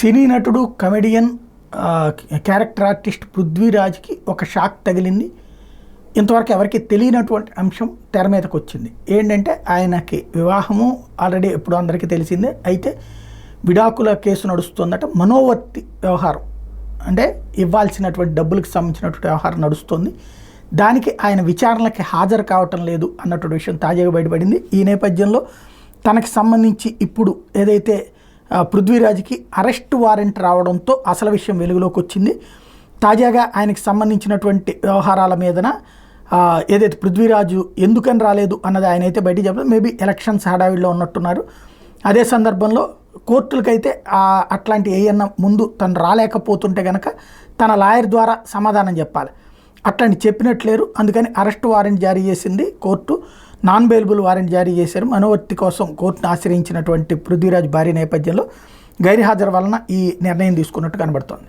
సినీ నటుడు comedian character artist పృథ్వీరాజ్కి ఒక shock తగిలింది. ఇంతవరకు ఎవరికి తెలియనటువంటి అంశం తెర మీదకి వచ్చింది. ఏంటంటే ఆయనకి వివాహము ఆల్రెడీ ఎప్పుడో అందరికీ తెలిసిందే. అయితే విడాకుల కేసు నడుస్తుందట. మనోవర్తి వ్యవహారం అంటే ఇవ్వాల్సినటువంటి డబ్బులకు సంబంధించినటువంటి వ్యవహారం నడుస్తుంది. దానికి ఆయన విచారణకి హాజరు కావటం లేదు అన్నటువంటి విషయం తాజాగా బయటపడింది. ఈ నేపథ్యంలో తనకి సంబంధించి ఇప్పుడు ఏదైతే పృథ్వీరాజ్కి అరెస్ట్ వారెంట్ రావడంతో అసలు విషయం వెలుగులోకి వచ్చింది. తాజాగా ఆయనకి సంబంధించినటువంటి వ్యవహారాల మీదన ఏదైతే పృథ్వీరాజు ఎందుకని రాలేదు అన్నది ఆయన అయితే బయటికి చెప్పలేదు. మేబీ ఎలక్షన్స్ హడావిడిలో ఉన్నట్టున్నారు. అదే సందర్భంలో కోర్టులకైతే అట్లాంటి ఏయన్నా ముందు తను రాలేకపోతుంటే కనుక తన లాయర్ ద్వారా సమాధానం చెప్పాలి. అట్లాంటి చెప్పినట్లేరు. అందుకని అరెస్ట్ వారెంట్ జారీ చేసింది కోర్టు. నాన్ బెయిలబుల్ వారెంట్ జారీ చేశారు. మనోవర్తి కోసం కోర్టును ఆశ్రయించినటువంటి పృథ్వీరాజ్ భార్య నేపథ్యంలో గైర్హాజరు వలన ఈ నిర్ణయం తీసుకున్నట్టు కనబడుతోంది.